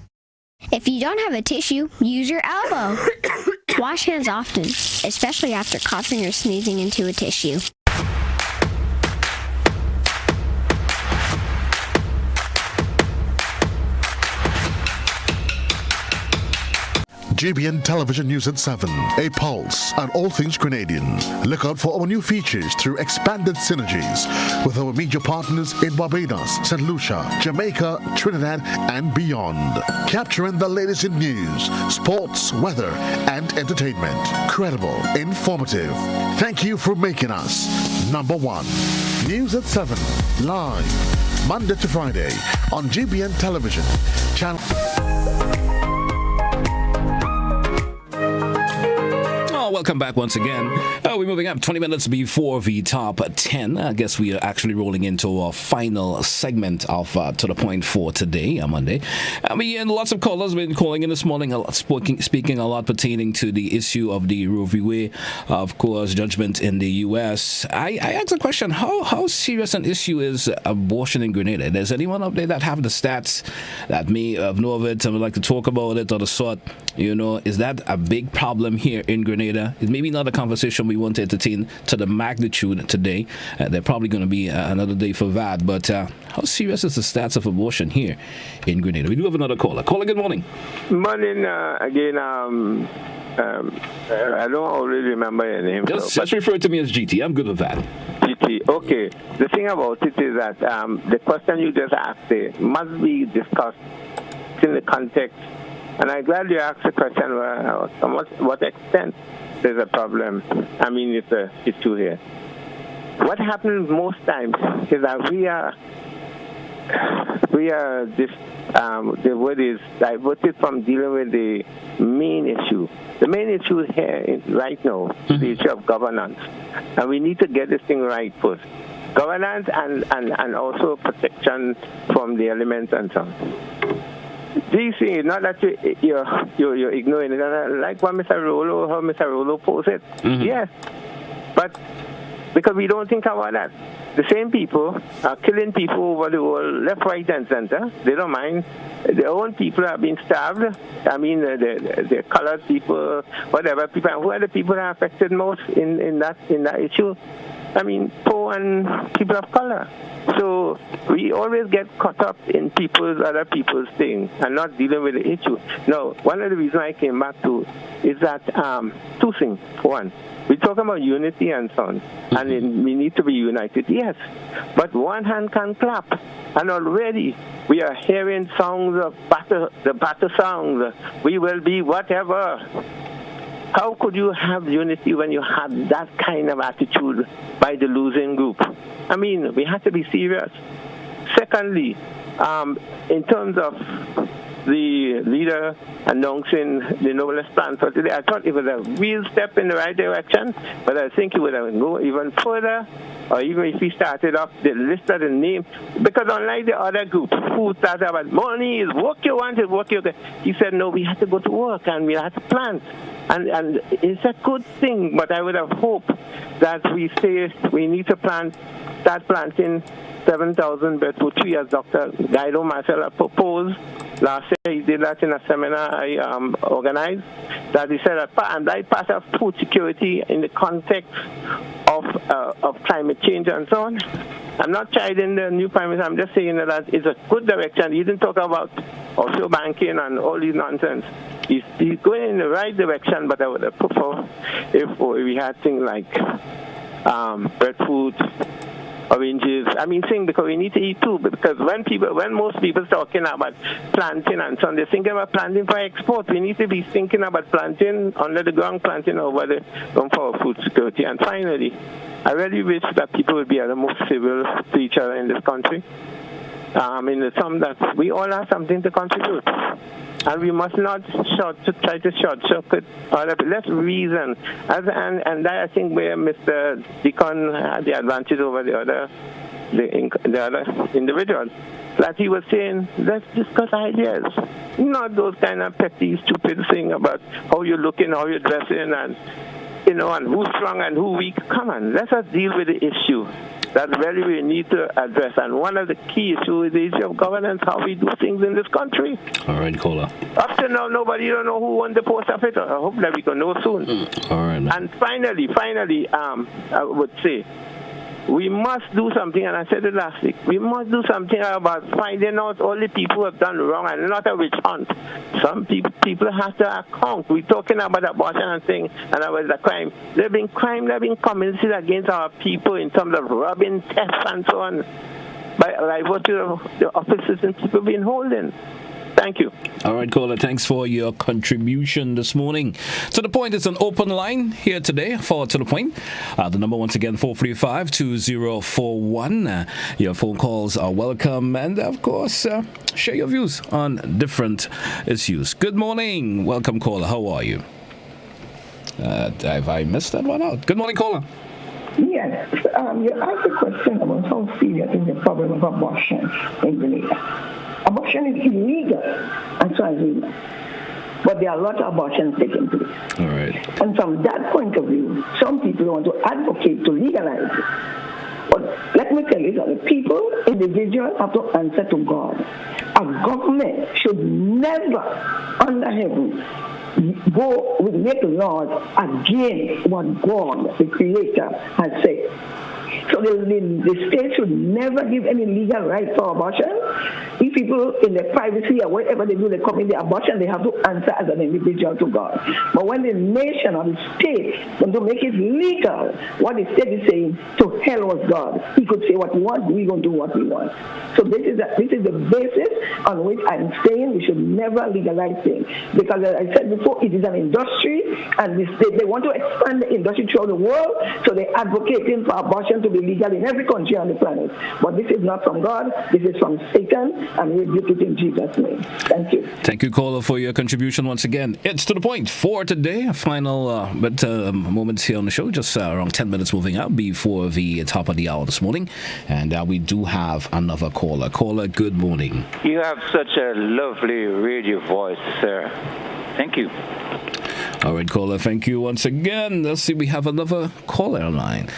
If you don't have a tissue, use your elbow. Wash hands often, especially after coughing or sneezing into a tissue. GBN Television News at 7, a pulse on all things Grenadian. Look out for our new features through expanded synergies with our media partners in Barbados, St. Lucia, Jamaica, Trinidad, and beyond. Capturing the latest in news, sports, weather, and entertainment. Credible, informative. Thank you for making us number one. News at 7, live, Monday to Friday on GBN Television, channel. Welcome back once again. We're moving up 20 minutes before the top 10. I guess we are actually rolling into our final segment of To The Point for today, Monday. Lots of callers have been calling in this morning, speaking a lot pertaining to the issue of the Roe v. Wade, of course, judgment in the U.S. I asked the question, how serious an issue is abortion in Grenada? Does anyone up there that have the stats that may know of it and would like to talk about it or the sort? Is that a big problem here in Grenada? It's maybe not a conversation we want to entertain to the magnitude today. There's probably going to be another day for that. But how serious is the stats of abortion here in Grenada? We do have another caller. Caller, good morning. Morning again. I don't always remember your name. Just refer to me as GT. I'm good with that. GT. Okay. The thing about it is that the question you just asked there must be discussed in the context. And I'm glad you asked the question, to what extent there's a problem. It's an issue here. What happens most times is that we are the word is diverted from dealing with the main issue. The main issue here right now is the issue of governance. And we need to get this thing right first. Governance and also protection from the elements and so on. These things, not that you're ignoring it. Like what how Mr. Rollo posed it. Yes. But because we don't think about that. The same people are killing people over the world, left, right, and center. They don't mind. Their own people are being starved. The colored people, whatever people. Who are the people that are affected most in that issue? Poor and people of color. So we always get caught up in other people's things and not dealing with the issue. Now, one of the reasons I came back to is that two things. One, we talk about unity and so on, and we need to be united, yes. But one hand can clap, and already we are hearing songs of the battle songs. We will be whatever. How could you have unity when you had that kind of attitude by the losing group? We have to be serious. Secondly, in terms of the leader announcing the noblest plan for today, I thought it was a real step in the right direction, but I think it would have go even further, or even if he started off the list of the name, because unlike the other group who started about money is work you want, is work you get, he said, no, we have to go to work and we have to plant. And it's a good thing, but I would have hoped that we need to start planting 7,000 bedroom trees, as Dr. Guido Marcella proposed. Last year he did that in a seminar I organized, that he said that part of food security in the context of climate change and so on. I'm not chiding the new Prime Minister, I'm just saying that it's a good direction. He didn't talk about offshore banking and all these nonsense. He's going in the right direction, but I would have preferred if we had things like breadfruit, oranges. Because we need to eat too. Because when most people talking about planting and so on, they're thinking about planting for export. We need to be thinking about planting under the ground, planting over the ground for food security. And finally, I really wish that people would be a little more civil to each other in this country. In the sum that we all have something to contribute. And we must not try to short circuit other people. Let's reason. And that, I think, where Mr. Deacon had the advantage over the other individual. That he was saying, let's discuss ideas. Not those kind of petty, stupid thing about how you're looking, how you're dressing, and who's strong and who weak. Come on, let us deal with the issue that really we need to address. And one of the key issues is the issue of governance, how we do things in this country. All right, caller. Up to now, nobody don't know who won the post office. I hope that we can know soon. All right, man. And finally, I would say, we must do something, and I said it last week, we must do something about finding out all the people who have done wrong and not a witch hunt. Some people have to account. We're talking about abortion and things, and that was a crime. There have been committed against our people in terms of robbing tests and so on by virtue of the officers and people being holding. Thank you. All right, caller, thanks for your contribution this morning. To the point, it's an open line here today for To the Point. The number once again, 435-2041. Your phone calls are welcome, and of course, share your views on different issues. Good morning. Welcome, caller. How are you? Have I missed that one out? Good morning, caller. Yes. You asked a question about how serious is the problem of abortion in Grenada. Abortion is illegal and translegal, but there are a lot of abortions taking place. All right. And from that point of view, some people want to advocate to legalize it. But let me tell you that people, individuals, have to answer to God. A government should never, under heaven, make laws against what God, the Creator, has said. So the state should never give any legal right for abortion. If people in their privacy or whatever they do, they commit the abortion, they have to answer as an individual to God. But when the nation or the state want to make it legal, what the state is saying, to hell with God. He could say what he wants, we're going to do what we want. So this is the basis on which I'm saying we should never legalize things. Because as I said before, it is an industry, and they want to expand the industry throughout the world, so they're advocating for abortion to be legal in every country on the planet. But this is not from God, this is from Satan, and we rebuke it in Jesus' name. Thank you. Thank you, caller, for your contribution once again. It's To the Point for today. Final moments here on the show, just around 10 minutes moving out before the top of the hour this morning. And we do have another caller. Caller, good morning. You have such a lovely radio voice, sir. Thank you. All right, caller, thank you once again. Let's see, we have another caller online.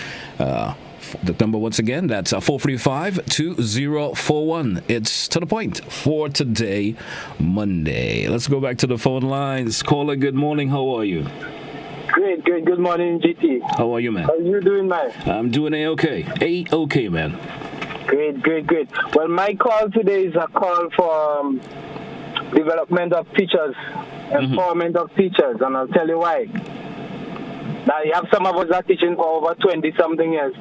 The number once again, that's 435-2041. It's To the Point for today, Monday. Let's go back to the phone lines. Caller, good morning. How are you? Great. Good morning, GT. How are you, man? How are you doing, man? I'm doing A-okay. A-okay, man. Great. Well, my call today is a call for development of teachers, empowerment of teachers, and I'll tell you why. Now, you have some of us that are teaching for over 20-something years.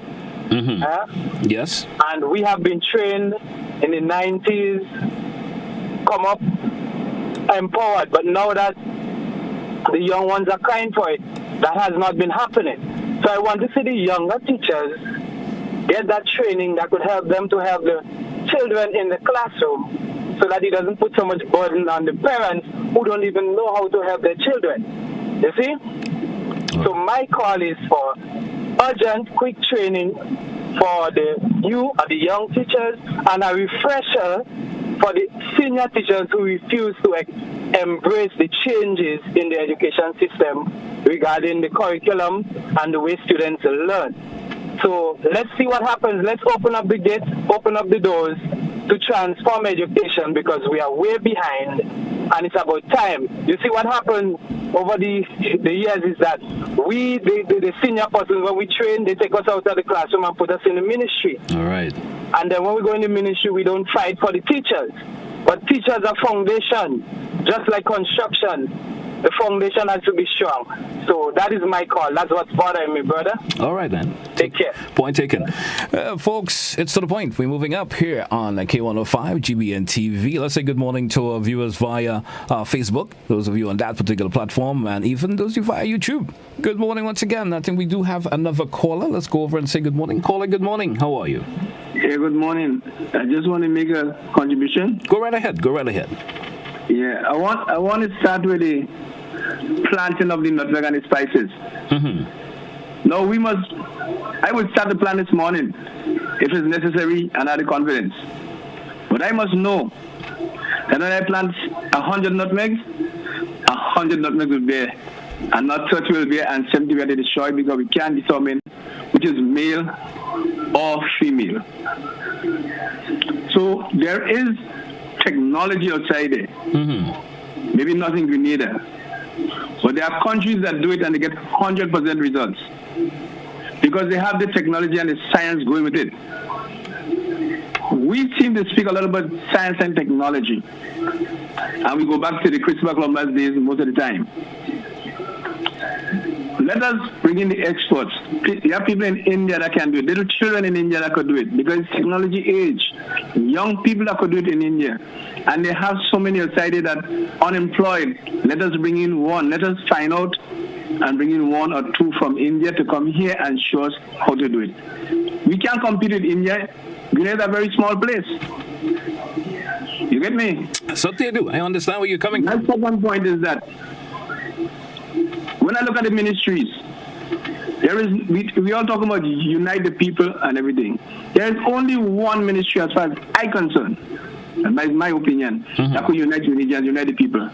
Yes. And we have been trained in the 90s, come up empowered, but now that the young ones are crying for it, that has not been happening. So I want to see the younger teachers get that training that could help them to help the children in the classroom, so that it doesn't put so much burden on the parents who don't even know how to help their children. You see? So my call is for urgent, quick training for the young teachers, and a refresher for the senior teachers who refuse to embrace the changes in the education system regarding the curriculum and the way students learn. So let's see what happens. Let's open up the gates, open up the doors to transform education, because we are way behind, and it's about time. You see what happened over the years is that we, the senior persons, when we train, they take us out of the classroom and put us in the ministry. All right. And then when we go in the ministry, we don't fight for the teachers. But teachers are foundation, just like construction. The foundation has to be strong. So that is my call. That's what's bothering me, brother. All right, then. Take care. Point taken. Folks, it's To the Point. We're moving up here on K105, GBN TV. Let's say good morning to our viewers via Facebook, those of you on that particular platform, and even those of you via YouTube. Good morning once again. I think we do have another caller. Let's go over and say good morning. Caller, good morning. How are you? Yeah, good morning. I just want to make a contribution. Go right ahead. Yeah, I want to start with the planting of the nutmeg and the spices. Now I would start the plant this morning if it's necessary and have the confidence. But I must know that when I plant 100 nutmegs, 100 nutmegs will bear, and not 30 will bear, and 70 will be destroyed, because we can't determine which is male or female. So there is technology outside there. Maybe not in Grenada, but there are countries that do it and they get 100% results. because they have the technology and the science going with it. We seem to speak a lot about science and technology, and we go back to the Christopher Columbus days most of the time. Let us bring in the experts. You have people in India that can do it. Little children in India that could do it because it's technology age. Young people that could do it in India. And they have so many outside that unemployed. Let us bring in one. Let us find out and bring in one or two from India to come here and show us how to do it. We can't compete with India. Grenada is a very small place. You get me? So they do. I understand where you're coming from. My second point is that when I look at the ministries, we all talk about unite the people and everything. There is only one ministry as far as I'm concerned, and by my opinion, that could unite religions, unite the people.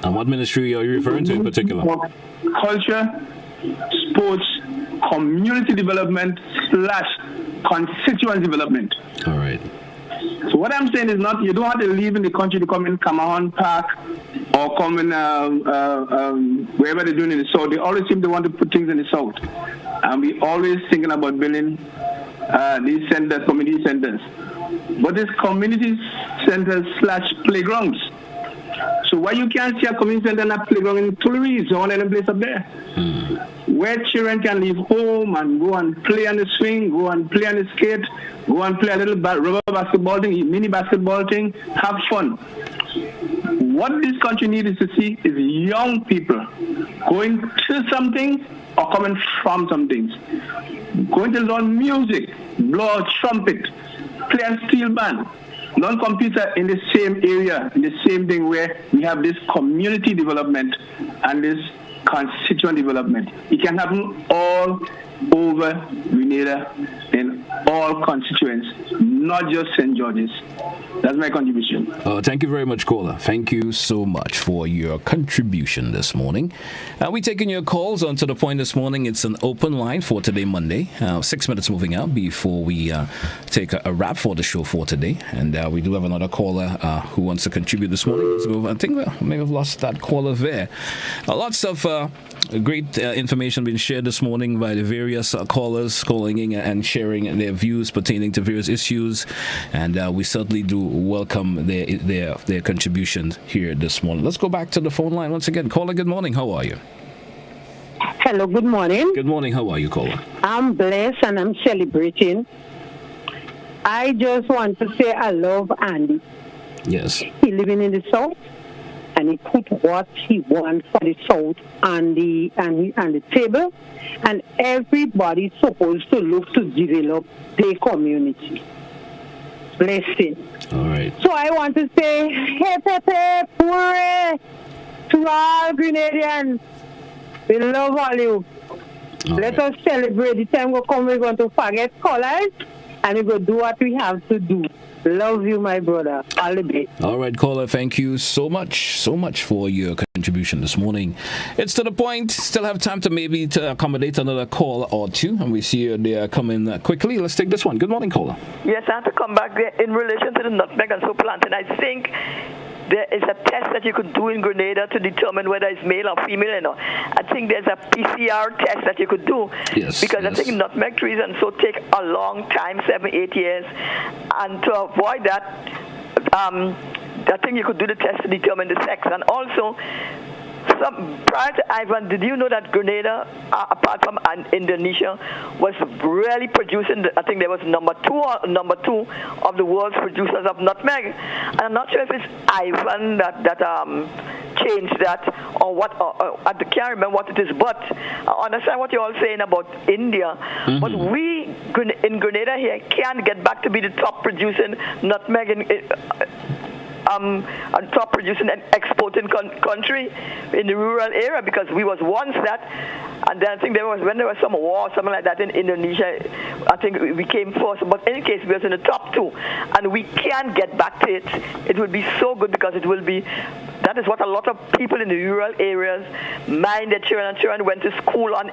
And what ministry are you referring to in particular? Culture, sports, community development / constituent development. All right. So what I'm saying is not, you don't have to leave in the country to come in Camaron Park or come in wherever they're doing in the south. They always seem to want to put things in the south. And we always thinking about building these centers, community centers. But it's community centers / playgrounds. So why you can't see a community center and a playground in Tulare or any place up there? Where children can leave home and go and play on the swing, go and play on the skate, go and play a little rubber basketball thing, mini basketball thing, have fun. What this country needs to see is young people going to something or coming from some things. Going to learn music, blow a trumpet, play a steel band, learn computer in the same area, in the same thing where we have this community development and this constituent development. It can happen all over Grenada in all constituents, not just St. George's. That's my contribution. Thank you very much, caller. Thank you so much for your contribution this morning. We're taking your calls on To The Point this morning. It's an open line for today, Monday. 6 minutes moving out before we take a wrap for the show for today. And we do have another caller who wants to contribute this morning. Let's go. I think we may have lost that caller there. Lots of great information being shared this morning by the various callers calling in and sharing their views pertaining to various issues. And we certainly do welcome their contributions here this morning. Let's go back to the phone line once again. Caller, good morning. How are you? Hello, good morning. Good morning. How are you, caller? I'm blessed and I'm celebrating. I just want to say I love Andy. Yes. He living in the South and he put what he wants for the South on the table, and everybody's supposed to look to develop their community. Blessing. All right. So I want to say, hip, hip, hip, hooray to all Grenadians. We love all you. Let us celebrate. The time will come, we're going to forget colors and we're going to do what we have to do. Love you, my brother. All the best. All right, caller. Thank you so much for your contribution this morning. It's To The Point. Still have time to accommodate another call or two, and we see they are coming quickly. Let's take this one. Good morning, caller. Yes, I have to come back in relation to the nutmeg and so plantain. I think there is a test that you could do in Grenada to determine whether it's male or female or not. I think there's a PCR test that you could do. Yes, because I think nutmeg trees and so take a long time, 7-8 years. And to avoid that, I think you could do the test to determine the sex. And also, prior to Ivan, did you know that Grenada, apart from Indonesia, was really producing, I think there was number two of the world's producers of nutmeg. And I'm not sure if it's Ivan that changed that or what, I can't remember what it is, but I understand what you're all saying about India. Mm-hmm. But we, in Grenada here, can't get back to be the top producing nutmeg top producing and exporting country in the rural area, because we was once that, and then I think when there was some war or something like that in Indonesia, I think we came first. But in any case, we was in the top two, and we can get back to it. It would be so good, because it will be. That is what a lot of people in the rural areas mind their children, and children went to school and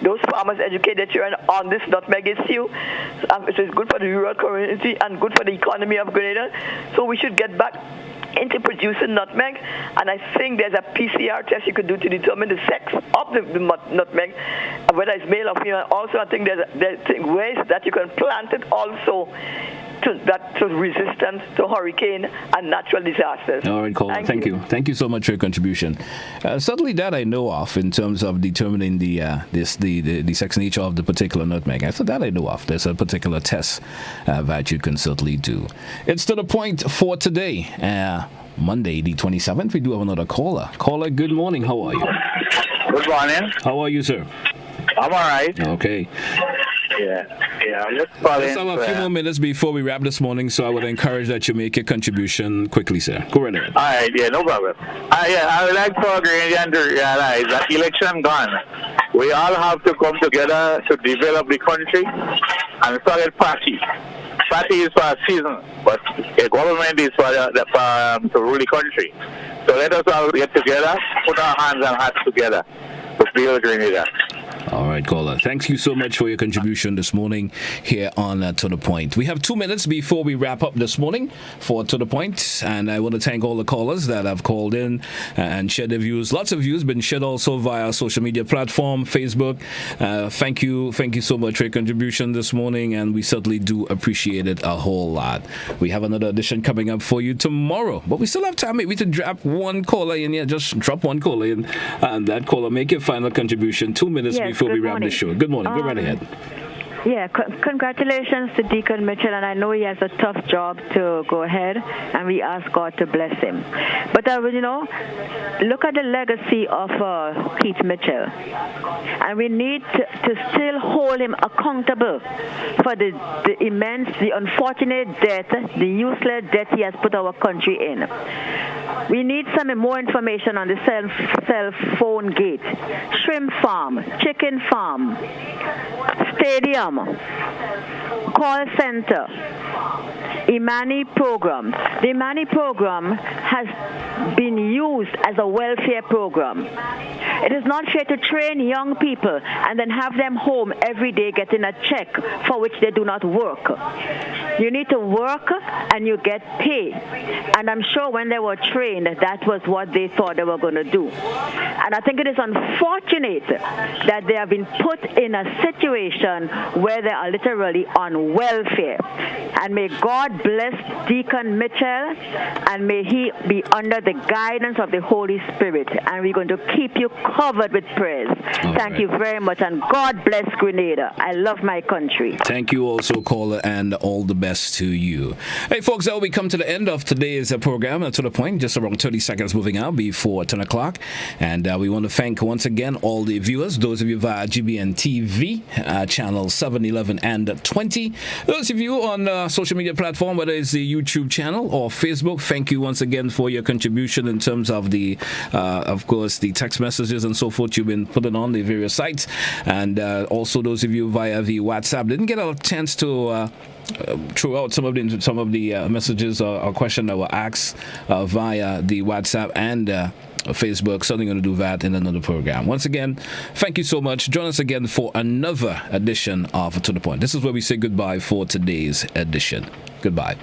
those farmers educate their children on this nutmeg issue. So it's good for the rural community and good for the economy of Grenada. So we should get back into producing nutmeg, and I think there's a PCR test you could do to determine the sex of the nutmeg, whether it's male or female. Also, I think there's ways that you can plant it also to resistant to hurricane and natural disasters. All right, Cola. Thank you. Thank you so much for your contribution. Certainly that I know of in terms of determining the sex nature of the particular nutmeg. So that I know of. There's a particular test that you can certainly do. It's to the point for today. Monday, the 27th. We do have another caller. Caller, good morning. How are you? Good morning. How are you, sir? I'm all right. Okay. Yeah, I'm just calling. Let's have a few more minutes before we wrap this morning, so I would encourage that you make your contribution quickly, sir. Go right ahead. All right, yeah, no problem. I would like for Grenadian to realize that election gone. We all have to come together to develop the country and solid party. Party is for a season, but the government is for to rule the country. So let us all get together, put our hands and hearts together to build Grenada. All right, caller. Thank you so much for your contribution this morning here on To The Point. We have 2 minutes before we wrap up this morning for To The Point, and I want to thank all the callers that have called in and shared their views. Lots of views been shared also via social media platform, Facebook. Thank you so much for your contribution this morning, and we certainly do appreciate it a whole lot. We have another edition coming up for you tomorrow, but we still have time maybe to drop one caller in here. Just drop one caller in, and that caller make your final contribution 2 minutes before we wrap the show. Good morning. Go right ahead. Yeah, congratulations to Deacon Mitchell, and I know he has a tough job to go ahead, and we ask God to bless him. But, look at the legacy of Pete Mitchell, and we need to still hold him accountable for the unfortunate death, the useless death he has put our country in. We need some more information on the cell phone gate, shrimp farm, chicken farm, stadium, call center, Imani program. The Imani program has been used as a welfare program. It is not fair to train young people and then have them home every day getting a check for which they do not work. You need to work and you get paid. And I'm sure when they were trained, that was what they thought they were going to do. And I think it is unfortunate that they have been put in a situation where they are literally on welfare. And may God bless Deacon Mitchell, and may he be under the guidance of the Holy Spirit. And we're going to keep you covered with prayers. Thank you very much, and God bless Grenada. I love my country. Thank you also, caller, and all the best to you. Hey, folks, we come to the end of today's program. To the point, just around 30 seconds moving out before 10 o'clock. And we want to thank once again all the viewers, those of you via GBN TV, channel 7, 11, and 20. Those of you on social media platform, whether it's the YouTube channel or Facebook, thank you once again for your contribution in terms of the, of course, the text messages and so forth you've been putting on the various sites. And also those of you via the WhatsApp. Didn't get a chance to throw out some of the messages or questions that were asked via the WhatsApp and Facebook. Certainly going to do that in another program. Once again, thank you so much. Join us again for another edition of To The Point. This is where we say goodbye for today's edition. Goodbye.